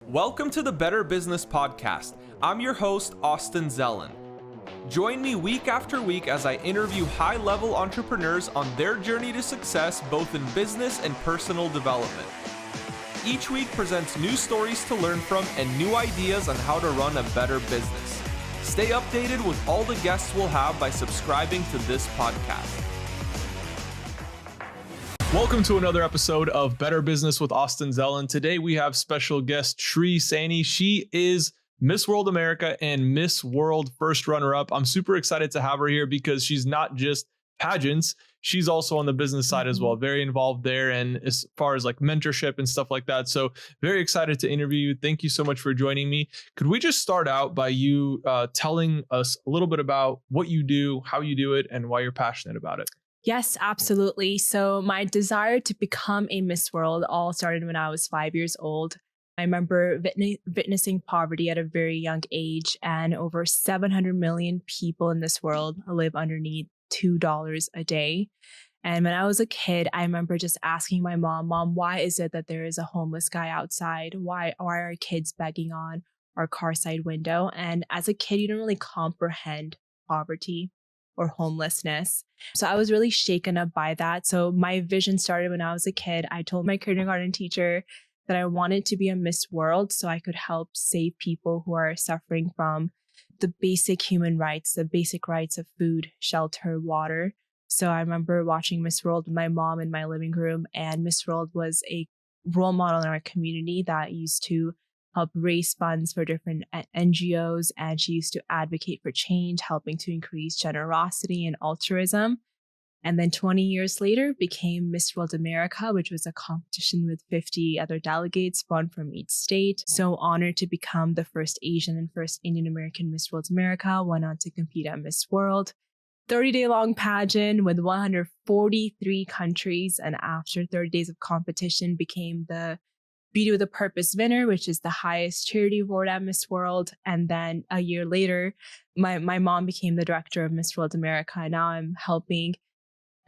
Welcome to the Better Business Podcast. I'm your host, Austin Zelan. Join me week after week as I interview high-level entrepreneurs on their journey to success, both in business and personal development. Each week presents new stories to learn from and new ideas on how to run a better business. Stay updated with all the guests we'll have by subscribing to this podcast. Welcome to another episode of Better Business with Austin Zelan. Today we have special guest Shree Saini. She is Miss World America and Miss World first runner-up. I'm super excited to have her here because she's not just pageants, she's also on the business side as well. Very involved there, and as far as like mentorship and stuff like that. So very excited to interview you. Thank you so much for joining me. Could we just start out by you telling us a little bit about what you do, how you do it, and why you're passionate about it? Yes, absolutely. So my desire to become a Miss World all started when I was 5 years old. I remember witnessing poverty at a very young age, and over 700 million people in this world live underneath $2 a day. And when I was a kid, I remember just asking my mom, why is it that there is a homeless guy outside? Why are kids begging on our car side window? And as a kid, you don't really comprehend poverty or homelessness. So I was really shaken up by that. So my vision started when I was a kid. I told my kindergarten teacher that I wanted to be a Miss World so I could help save people who are suffering from the basic human rights, the basic rights of food, shelter, water. So I remember watching Miss World with my mom in my living room, and Miss World was a role model in our community that used to help raise funds for different NGOs, and she used to advocate for change, helping to increase generosity and altruism. And then 20 years later became Miss World America, which was a competition with 50 other delegates, one from each state. So honored to become the first Asian and first Indian American Miss World America, went on to compete at Miss World. 30-day long pageant with 143 countries, and after 30 days of competition became the Beauty with a Purpose winner, which is the highest charity award at Miss World. And then a year later, my mom became the director of Miss World America. And now I'm helping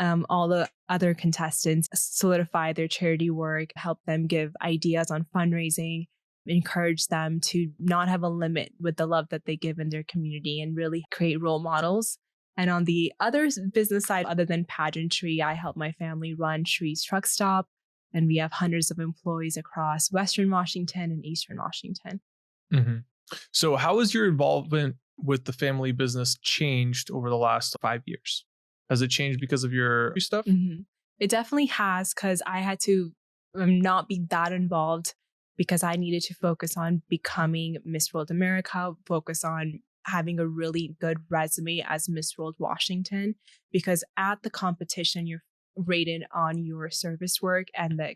all the other contestants solidify their charity work, help them give ideas on fundraising, encourage them to not have a limit with the love that they give in their community, and really create role models. And on the other business side, other than pageantry, I help my family run Shree's Truck Stop. And we have hundreds of employees across Western Washington and Eastern Washington. Mm-hmm. So how has your involvement with the family business changed over the last 5 years? Has it changed because of your stuff? Mm-hmm. It definitely has, because I had to not be that involved because I needed to focus on becoming Miss World America, focus on having a really good resume as Miss World Washington, because at the competition, you're rated on your service work and the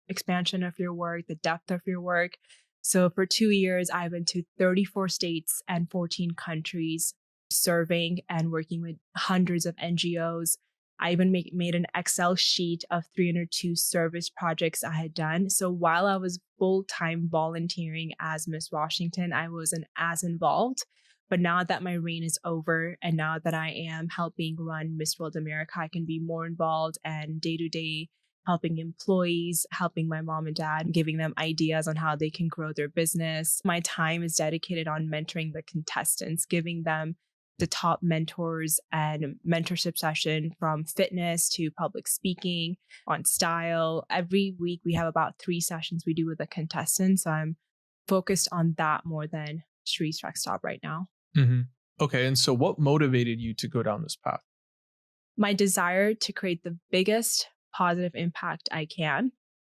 expansion of your work, the depth of your work. So for 2 years, I went to 34 states and 14 countries, serving and working with hundreds of NGOs. I even made an Excel sheet of 302 service projects I had done. So while I was full-time volunteering as Miss Washington, I wasn't as involved. But now that my reign is over, and now that I am helping run Miss World America, I can be more involved and day-to-day helping employees, helping my mom and dad, giving them ideas on how they can grow their business. My time is dedicated on mentoring the contestants, giving them the top mentors and mentorship session, from fitness to public speaking, on style. Every week we have about 3 sessions we do with the contestants. So I'm focused on that more than Shree's Truck Stop right now. Mm-hmm. Okay. And so what motivated you to go down this path? My desire to create the biggest positive impact I can.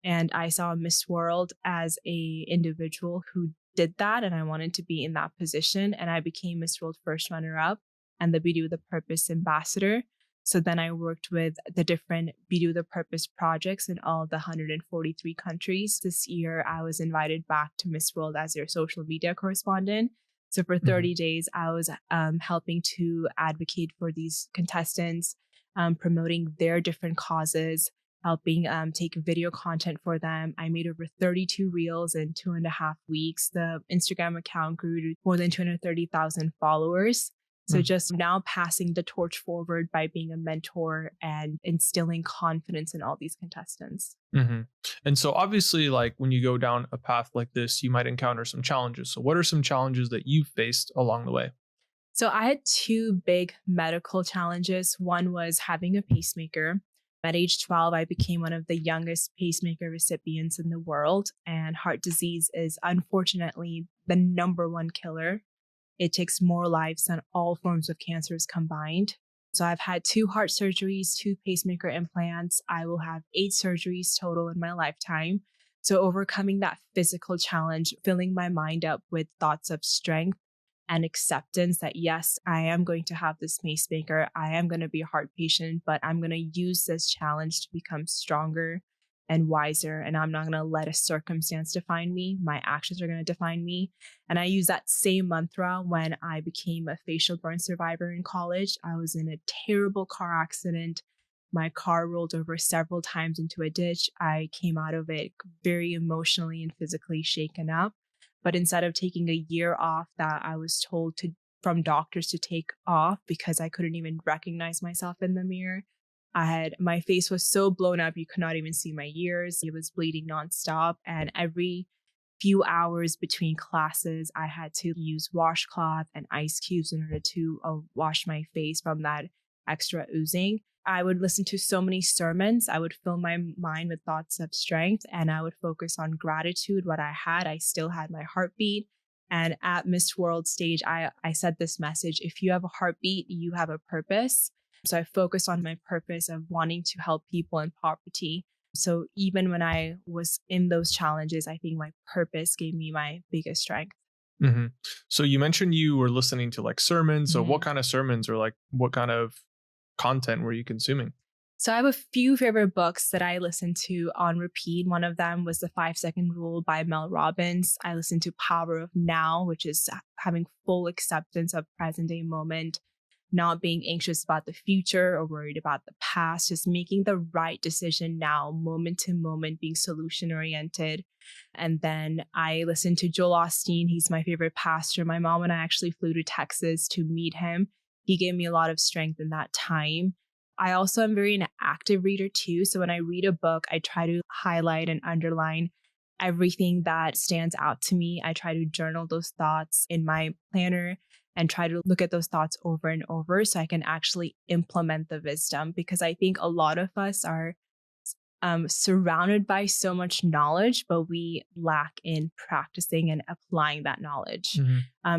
And I saw Miss World as a individual who did that, and I wanted to be in that position. And I became Miss World first runner-up and the Beauty with a Purpose ambassador. So then I worked with the different Beauty with a Purpose projects in all the 143 countries. This year, I was invited back to Miss World as their social media correspondent. So for 30 days, I was helping to advocate for these contestants, promoting their different causes, helping take video content for them. I made over 32 reels in 2.5 weeks. The Instagram account grew to more than 230,000 followers. So just now passing the torch forward by being a mentor and instilling confidence in all these contestants. Mm-hmm. And so obviously, like when you go down a path like this, you might encounter some challenges. So what are some challenges that you've faced along the way? So I had two big medical challenges. One was having a pacemaker. At age 12, I became one of the youngest pacemaker recipients in the world. And heart disease is unfortunately the number one killer. It takes more lives than all forms of cancers combined. So I've had two heart surgeries, two pacemaker implants. I will have 8 surgeries total in my lifetime. So overcoming that physical challenge, filling my mind up with thoughts of strength and acceptance that yes, I am going to have this pacemaker. I am going to be a heart patient, but I'm going to use this challenge to become stronger and wiser. And I'm not going to let a circumstance define me. My actions are going to define me. And I use that same mantra when I became a facial burn survivor in college. I was in a terrible car accident. My car rolled over several times into a ditch. I came out of it very emotionally and physically shaken up. But instead of taking a year off that I was told to from doctors to take off because I couldn't even recognize myself in the mirror, my face was so blown up you could not even see my ears. It was bleeding nonstop, and every few hours between classes, I had to use washcloth and ice cubes in order to wash my face from that extra oozing. I would listen to so many sermons. I would fill my mind with thoughts of strength, and I would focus on gratitude, what I had. I still had my heartbeat. And at Miss World stage, I said this message: if you have a heartbeat, you have a purpose. So I focused on my purpose of wanting to help people in poverty. So even when I was in those challenges, I think my purpose gave me my biggest strength. Mm-hmm. So you mentioned you were listening to like sermons. So what Mhm. kind of sermons or like what kind of content were you consuming? So I have a few favorite books that I listened to on repeat. One of them was The 5 Second Rule by Mel Robbins. I listened to Power of Now, which is having full acceptance of present day moment, not being anxious about the future or worried about the past, just making the right decision now, moment to moment, being solution oriented. And then I listened to Joel Osteen. He's my favorite pastor. My mom and I actually flew to Texas to meet him. He gave me a lot of strength in that time. I also am very an active reader too. So when I read a book, I try to highlight and underline everything that stands out to me. I try to journal those thoughts in my planner and try to look at those thoughts over and over so I can actually implement the wisdom, because I think a lot of us are surrounded by so much knowledge, but we lack in practicing and applying that knowledge.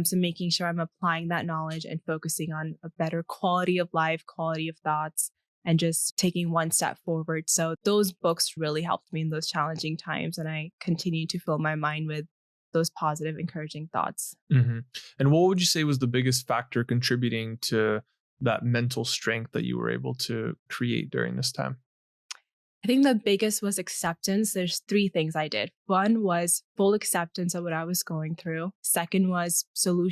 So making sure I'm applying that knowledge and focusing on a better quality of life, quality of thoughts, and just taking one step forward. So those books really helped me in those challenging times. And I continue to fill my mind with those positive, encouraging thoughts. Mm-hmm. And what would you say was the biggest factor contributing to that mental strength that you were able to create during this time? I think the biggest was acceptance. There's 3 things I did. One was full acceptance of what I was going through. Second was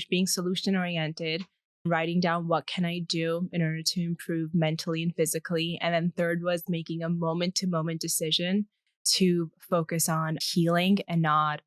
being solution oriented, writing down what can I do in order to improve mentally and physically. And then third was making a moment to moment decision to focus on healing and not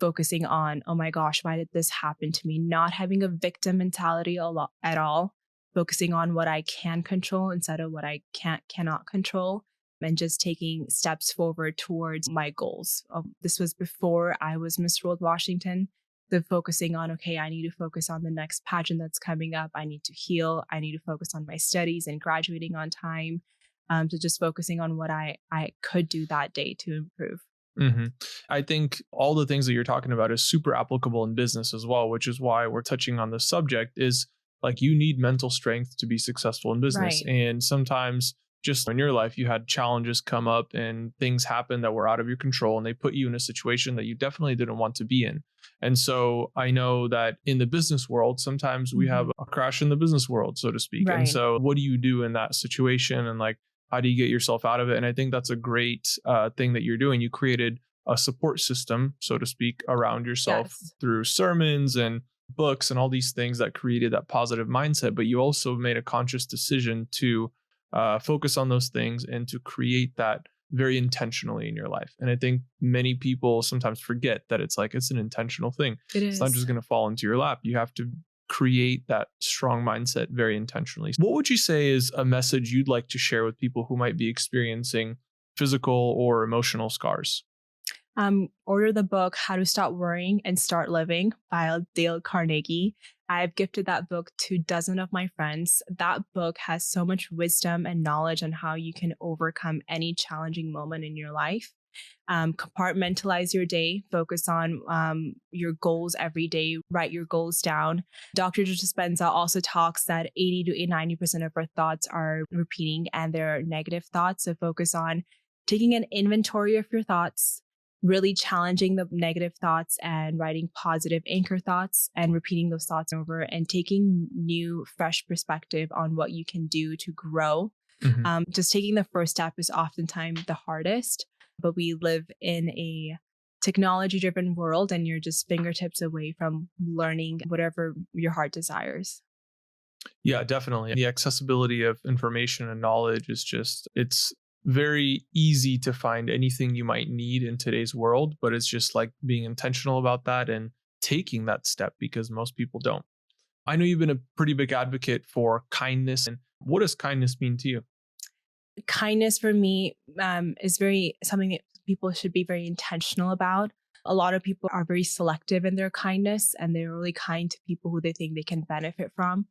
focusing on, oh my gosh, why did this happen to me? Not having a victim mentality at all, focusing on what I can control instead of what I cannot control, and just taking steps forward towards my goals. This was before I was Miss World Washington. The focusing on, okay, I need to focus on the next pageant that's coming up. I need to heal. I need to focus on my studies and graduating on time. So just focusing on what I could do that day to improve. Mm-hmm. I think all the things that you're talking about is super applicable in business as well, which is why we're touching on this subject is like you need mental strength to be successful in business. Right. And sometimes just in your life, you had challenges come up and things happen that were out of your control and they put you in a situation that you definitely didn't want to be in. And so I know that in the business world, sometimes we have a crash in the business world, so to speak. Right. And so what do you do in that situation? And like, how do you get yourself out of it? And I think that's a great thing that you're doing. You created a support system, so to speak, around yourself through sermons and books and all these things that created that positive mindset. But you also made a conscious decision to focus on those things and to create that very intentionally in your life. And I think many people sometimes forget that it's an intentional thing. It It's not is. just going to fall into your lap. You have to create that strong mindset very intentionally. What would you say is a message you'd like to share with people who might be experiencing physical or emotional scars? Order the book How to Stop Worrying and Start Living by Dale Carnegie. I've gifted that book to dozens of my friends. That book has so much wisdom and knowledge on how you can overcome any challenging moment in your life. Compartmentalize your day, focus on your goals every day, write your goals down. Dr. Joe Dispenza also talks that 80 to 90% of our thoughts are repeating and they're negative thoughts. So focus on taking an inventory of your thoughts, really challenging the negative thoughts and writing positive anchor thoughts and repeating those thoughts over and taking new, fresh perspective on what you can do to grow. Just taking the first step is oftentimes the hardest, but we live in a technology driven world and you're just fingertips away from learning whatever your heart desires. Yeah, definitely. The accessibility of information and knowledge is just, it's very easy to find anything you might need in today's world, but it's just like being intentional about that and taking that step because most people don't. I know you've been a pretty big advocate for kindness. And what does kindness mean to you? Kindness for me is very something that people should be very intentional about. A lot of people are very selective in their kindness and they're really kind to people who they think they can benefit from.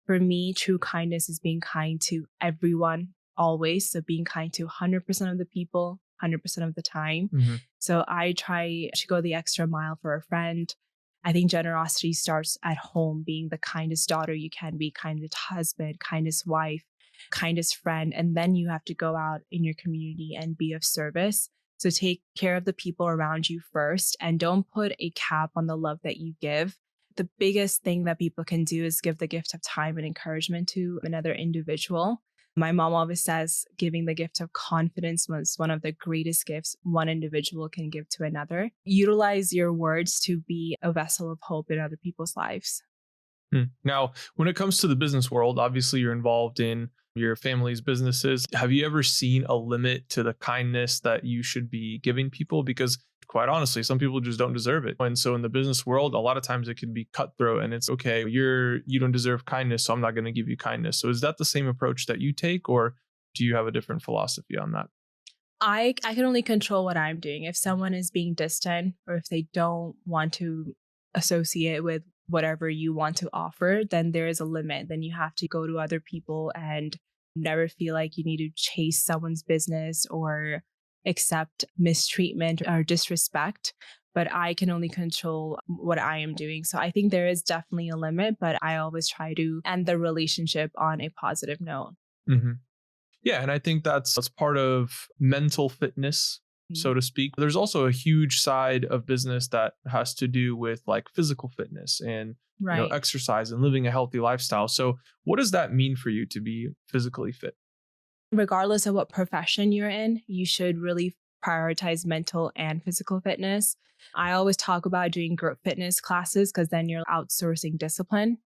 For me, true kindness is being kind to everyone always. So being kind to 100% of the people, 100% of the time. So I try to go the extra mile for a friend. I think generosity starts at home, being the kindest daughter you can be, kindest husband, kindest wife, kindest friend. And then you have to go out in your community and be of service. So take care of the people around you first and don't put a cap on the love that you give. The biggest thing that people can do is give the gift of time and encouragement to another individual. My mom always says giving the gift of confidence was one of the greatest gifts one individual can give to another. Utilize your words to be a vessel of hope in other people's lives. Now, when it comes to the business world, obviously you're involved in your family's businesses. Have you ever seen a limit to the kindness that you should be giving people? Because quite honestly, some people just don't deserve it. And so in the business world, a lot of times it can be cutthroat and it's okay, you don't deserve kindness, so I'm not going to give you kindness. So is that the same approach that you take, or do you have a different philosophy on that? I can only control what I'm doing. If someone is being distant or if they don't want to associate with whatever you want to offer, then there is a limit. Then you have to go to other people and never feel like you need to chase someone's business or accept mistreatment or disrespect. But I can only control what I am doing. So I think there is definitely a limit, but I always try to end the relationship on a positive note. Yeah, and I think that's part of mental fitness, so to speak. There's also a huge side of business that has to do with like physical fitness and exercise and living a healthy lifestyle. So what does that mean for you to be physically fit? Regardless of what profession you're in, you should really prioritize mental and physical fitness. I always talk about doing group fitness classes because then you're outsourcing discipline.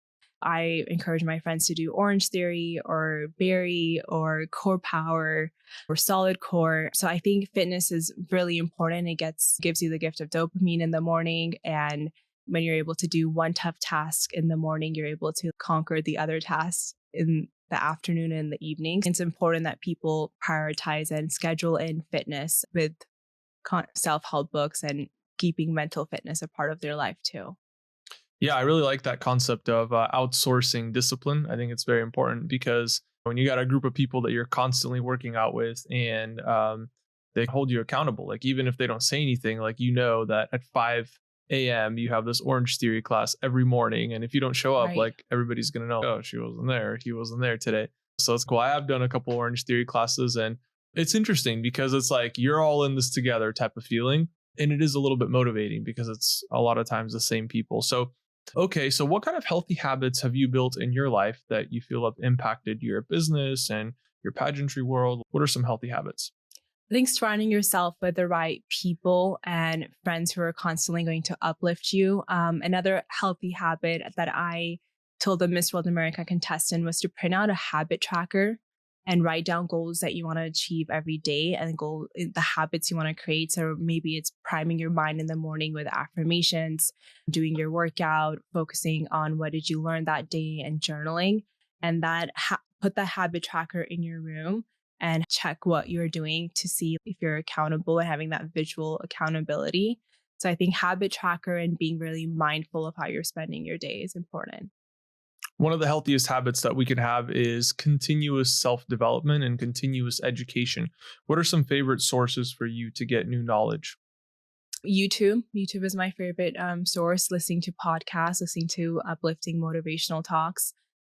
I encourage my friends to do Orange Theory or Berry or Core Power or Solid Core. So I think fitness is really important. It gives you the gift of dopamine in the morning. And when you're able to do one tough task in the morning, you're able to conquer the other tasks in the afternoon and the evening. It's important that people prioritize and schedule in fitness with self-help books and keeping mental fitness a part of their life too. Yeah, I really like that concept of outsourcing discipline. I think it's very important because when you got a group of people that you're constantly working out with and they hold you accountable, like even if they don't say anything, like you know that at 5 a.m. you have this Orange Theory class every morning. And if you don't show up, like everybody's going to know, oh, she wasn't there. He wasn't there today. So it's cool. I have done a couple Orange Theory classes and it's interesting because it's like you're all in this together type of feeling. And it is a little bit motivating because it's a lot of times the same people. So okay, so what kind of healthy habits have you built in your life that you feel have impacted your business and your pageantry world? What are some healthy habits? I think surrounding yourself with the right people and friends who are constantly going to uplift you. Another healthy habit that I told the Miss World America contestant was to print out a habit tracker and write down goals that you want to achieve every day and the habits you want to create. So maybe it's priming your mind in the morning with affirmations, doing your workout, focusing on what did you learn that day, and journaling. And put that habit tracker in your room and check what you're doing to see if you're accountable and having that visual accountability. So I think habit tracker and being really mindful of how you're spending your day is important. One of the healthiest habits that we can have is continuous self development and continuous education. What are some favorite sources for you to get new knowledge? YouTube is my favorite source, listening to podcasts, listening to uplifting motivational talks.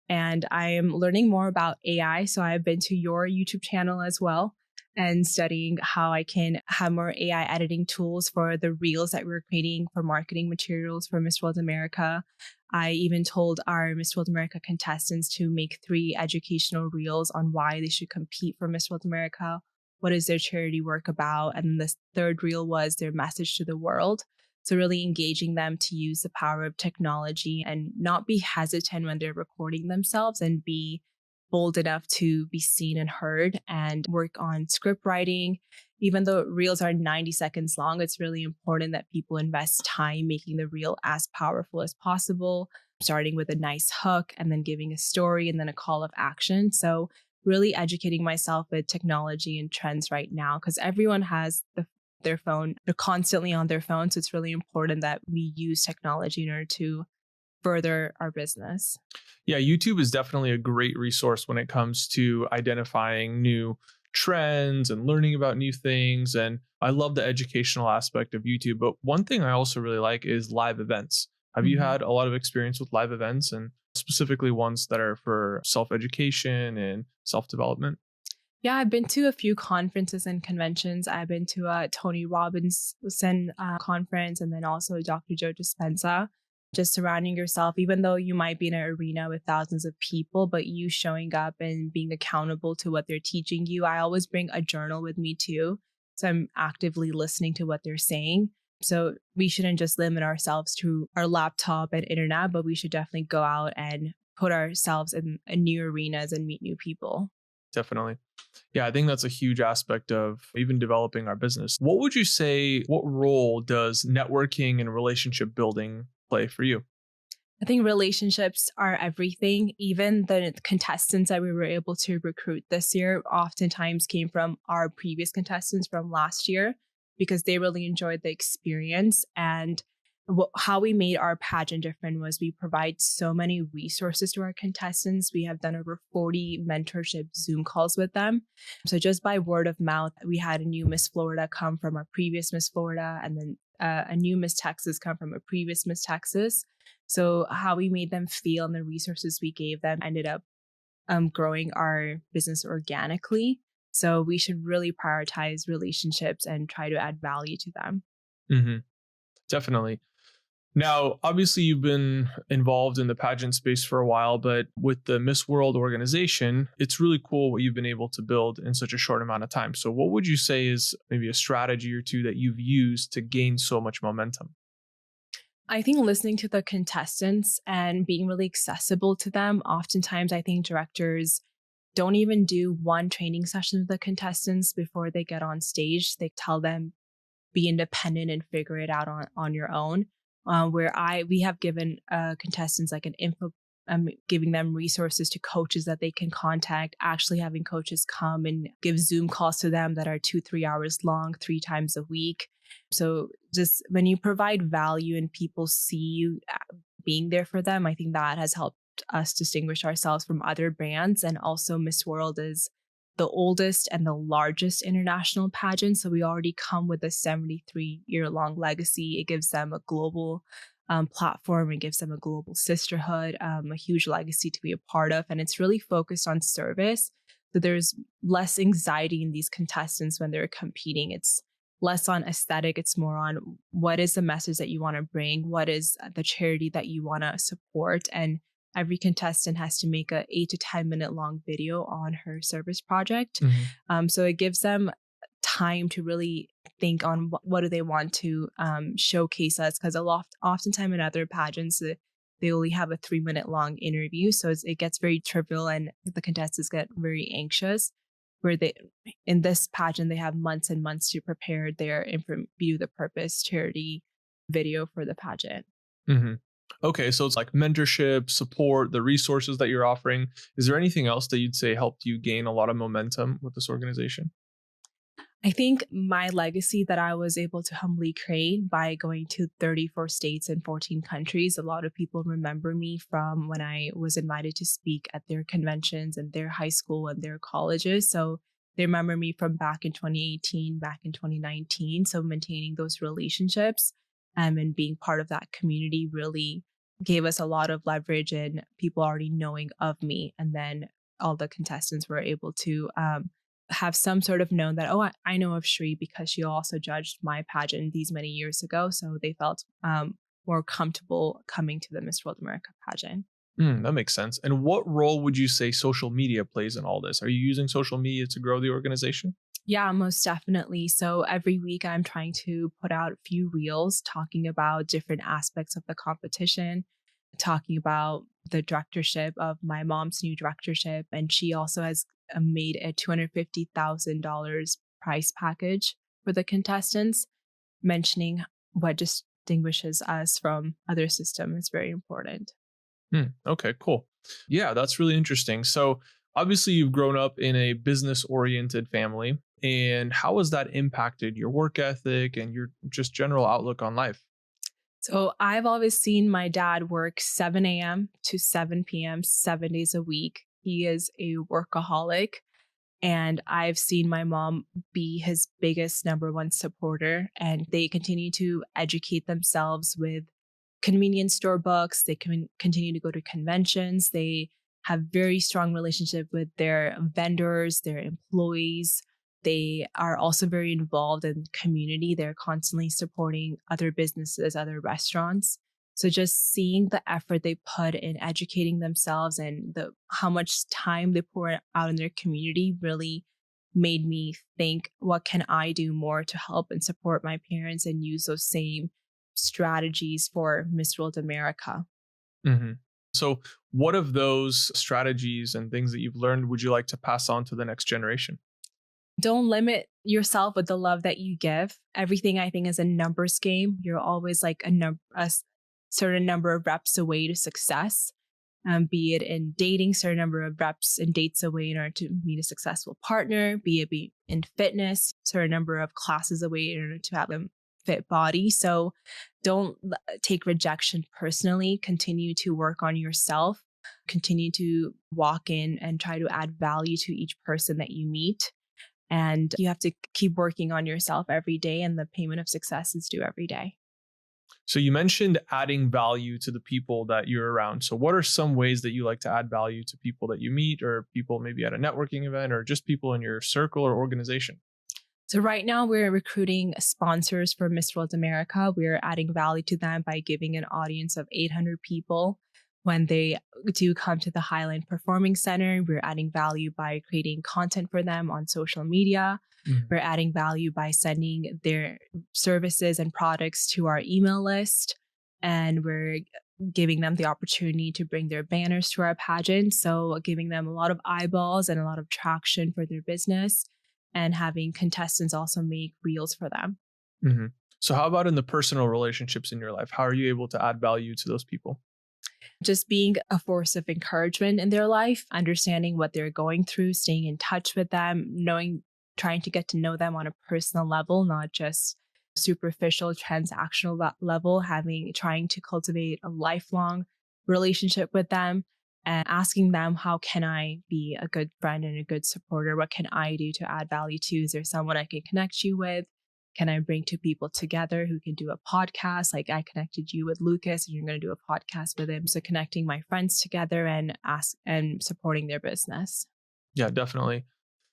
And I am learning more about AI. So I've been to your YouTube channel as well and studying how I can have more AI editing tools for the reels that we're creating for marketing materials for Miss World America. I even told our Miss World America contestants to make 3 educational reels on why they should compete for Miss World America. What is their charity work about? And the third reel was their message to the world. So really engaging them to use the power of technology and not be hesitant when they're recording themselves, and be bold enough to be seen and heard, and work on script writing. Even though reels are 90 seconds long, it's really important that people invest time making the reel as powerful as possible, starting with a nice hook and then giving a story and then a call of action. So really educating myself with technology and trends right now, because everyone has their phone. They're constantly on their phone. So it's really important that we use technology in order to further our business. Yeah, YouTube is definitely a great resource when it comes to identifying new trends and learning about new things. And I love the educational aspect of YouTube. But one thing I also really like is live events. Have you Mhm. had a lot of experience with live events, and specifically ones that are for self education and self development? Yeah, I've been to a few conferences and conventions. I've been to a Tony Robinson conference, and then also Dr. Joe Dispenza. Just surrounding yourself, even though you might be in an arena with thousands of people, but you showing up and being accountable to what they're teaching you. I always bring a journal with me too. So I'm actively listening to what they're saying. So we shouldn't just limit ourselves to our laptop and internet, but we should definitely go out and put ourselves in new arenas and meet new people. Definitely. Yeah, I think that's a huge aspect of even developing our business. What would you say, what role does networking and relationship building play for you? I think relationships are everything. Even the contestants that we were able to recruit this year oftentimes came from our previous contestants from last year, because they really enjoyed the experience. And how we made our pageant different was we provide so many resources to our contestants. We have done over 40 mentorship Zoom calls with them. So just by word of mouth, we had a new Miss Florida come from our previous Miss Florida, and then a new Miss Texas come from a previous Miss Texas. So how we made them feel and the resources we gave them ended up growing our business organically. So we should really prioritize relationships and try to add value to them. Hmm. Definitely. Now, obviously, you've been involved in the pageant space for a while, but with the Miss World organization, it's really cool what you've been able to build in such a short amount of time. So, what would you say is maybe a strategy or two that you've used to gain so much momentum? I think listening to the contestants and being really accessible to them. Oftentimes, I think directors don't even do one training session with the contestants before they get on stage. They tell them be independent and figure it out on your own. We have given contestants like an info, giving them resources to coaches that they can contact, actually having coaches come and give Zoom calls to them that are 2-3 hours long, 3 times a week. So just when you provide value and people see you being there for them, I think that has helped us distinguish ourselves from other brands. And also Miss World is the oldest and the largest international pageant. So we already come with a 73-year-long legacy. It gives them a global platform. It gives them a global sisterhood, a huge legacy to be a part of. And it's really focused on service. So there's less anxiety in these contestants when they're competing. It's less on aesthetic. It's more on what is the message that you want to bring? What is the charity that you want to support? And every contestant has to make a 8 to 10 minute long video on her service project. Mhm. So it gives them time to really think on what do they want to showcase us, because oftentimes in other pageants they only have a 3-minute long interview. So it gets very trivial and the contestants get very anxious. Where they, in this pageant, they have months and months to prepare their View the Purpose charity video for the pageant. Hmm. Okay, so it's like mentorship, support, the resources that you're offering. Is there anything else that you'd say helped you gain a lot of momentum with this organization? I think my legacy that I was able to humbly create by going to 34 states and 14 countries, a lot of people remember me from when I was invited to speak at their conventions and their high school and their colleges. So they remember me from back in 2018, back in 2019. So maintaining those relationships and being part of that community really gave us a lot of leverage and people already knowing of me. And then all the contestants were able to have some sort of known that, oh, I know of Shree because she also judged my pageant these many years ago. So they felt more comfortable coming to the Miss World America pageant. That makes sense. And what role would you say social media plays in all this? Are you using social media to grow the organization? Yeah, most definitely. So every week I'm trying to put out a few reels talking about different aspects of the competition, talking about the directorship of my mom's new directorship. And she also has made a $250,000 prize package for the contestants, mentioning what distinguishes us from other systems is very important. Okay, cool. Yeah, that's really interesting. So obviously you've grown up in a business oriented family. And how has that impacted your work ethic and your just general outlook on life? So I've always seen my dad work 7 a.m. to 7 p.m., 7 days a week. He is a workaholic. And I've seen my mom be his biggest number one supporter. And they continue to educate themselves with convenience store books. They can continue to go to conventions. They have very strong relationship with their vendors, their employees. They are also very involved in community. They're constantly supporting other businesses, other restaurants. So just seeing the effort they put in educating themselves and the how much time they pour out in their community really made me think, what can I do more to help and support my parents and use those same strategies for Miss World America? Hmm. So, what of those strategies and things that you've learned would you like to pass on to the next generation? Don't limit yourself with the love that you give. Everything I think is a numbers game. You're always like a certain number of reps away to success. Be it in dating, certain number of reps and dates away in order to meet a successful partner. Be in fitness, certain number of classes away in order to have a fit body. So don't take rejection personally. Continue to work on yourself. Continue to walk in and try to add value to each person that you meet. And you have to keep working on yourself every day, and the payment of success is due every day. So, you mentioned adding value to the people that you're around. So, what are some ways that you like to add value to people that you meet, or people maybe at a networking event, or just people in your circle or organization? So right now we're recruiting sponsors for Miss World America. We're adding value to them by giving an audience of 800 people when they do come to the Highland Performing Center. We're adding value by creating content for them on social media. Mhm. We're adding value by sending their services and products to our email list. And we're giving them the opportunity to bring their banners to our pageant. So giving them a lot of eyeballs and a lot of traction for their business and having contestants also make reels for them. Mhm. So, how about in the personal relationships in your life? How are you able to add value to those people? Just being a force of encouragement in their life, understanding what they're going through, staying in touch with them, trying to get to know them on a personal level, not just superficial transactional level, trying to cultivate a lifelong relationship with them and asking them, how can I be a good friend and a good supporter? What can I do to add value to? Is there someone I can connect you with? Can I bring two people together who can do a podcast? Like I connected you with Lucas and you're going to do a podcast with him. So connecting my friends together and supporting their business. Yeah, definitely.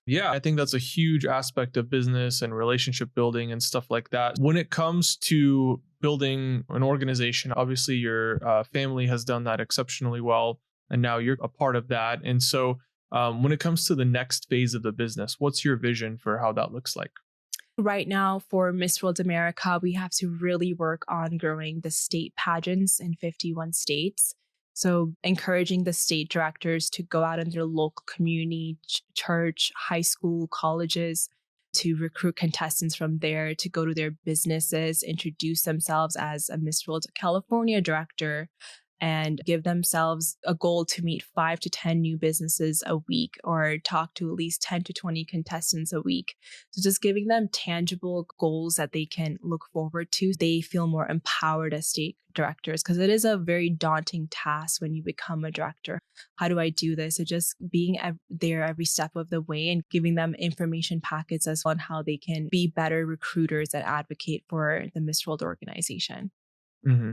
Yeah, I think that's a huge aspect of business and relationship building and stuff like that. When it comes to building an organization, obviously your family has done that exceptionally well, and now you're a part of that. And so, when it comes to the next phase of the business, what's your vision for how that looks like? Right now, for Miss World America, we have to really work on growing the state pageants in 51 states. So, encouraging the state directors to go out in their local community, church, high school, colleges, to recruit contestants from there to go to their businesses, introduce themselves as a Miss World California director, and give themselves a goal to meet 5 to 10 new businesses a week or talk to at least 10 to 20 contestants a week. So just giving them tangible goals that they can look forward to. They feel more empowered as state directors because it is a very daunting task when you become a director. How do I do this? So just being there every step of the way and giving them information packets as well on how they can be better recruiters that advocate for the Miss World organization. Hmm.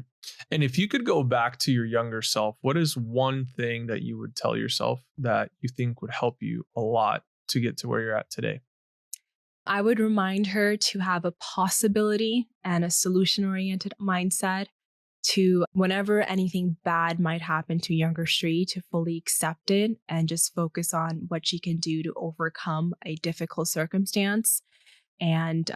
And if you could go back to your younger self, what is one thing that you would tell yourself that you think would help you a lot to get to where you're at today? I would remind her to have a possibility and a solution oriented mindset, to whenever anything bad might happen to younger Shree, to fully accept it and just focus on what she can do to overcome a difficult circumstance. And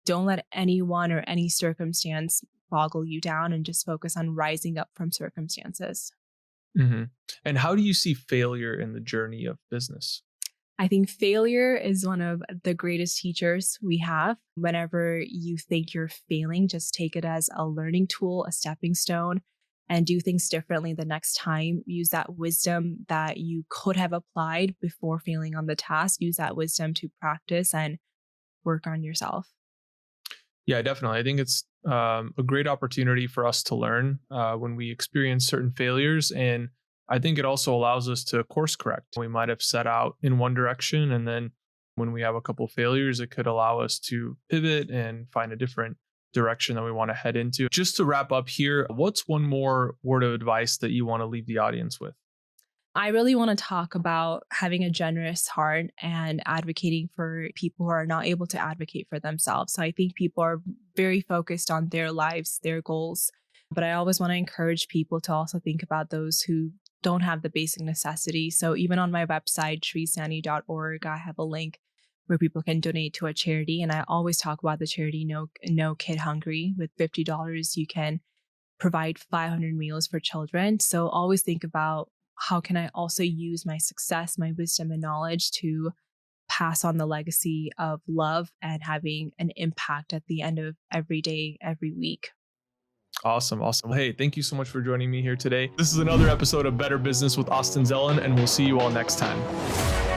don't let anyone or any circumstance boggle you down and just focus on rising up from circumstances. Hmm. And how do you see failure in the journey of business? I think failure is one of the greatest teachers we have. Whenever you think you're failing, just take it as a learning tool, a stepping stone, and do things differently the next time. Use that wisdom that you could have applied before failing on the task. Use that wisdom to practice and work on yourself. Yeah, definitely. I think it's a great opportunity for us to learn when we experience certain failures. And I think it also allows us to course correct. We might have set out in one direction, and then when we have a couple failures, it could allow us to pivot and find a different direction that we want to head into. Just to wrap up here, what's one more word of advice that you want to leave the audience with? I really want to talk about having a generous heart and advocating for people who are not able to advocate for themselves. So I think people are very focused on their lives, their goals. But I always want to encourage people to also think about those who don't have the basic necessities. So even on my website, shreesaini.org, I have a link where people can donate to a charity. And I always talk about the charity No Kid Hungry. With $50, you can provide 500 meals for children. So always think about how can I also use my success, my wisdom and knowledge to pass on the legacy of love and having an impact at the end of every day, every week. Awesome. Awesome. Hey, thank you so much for joining me here today. This is another episode of Better Business with Austin Zelan, and we'll see you all next time.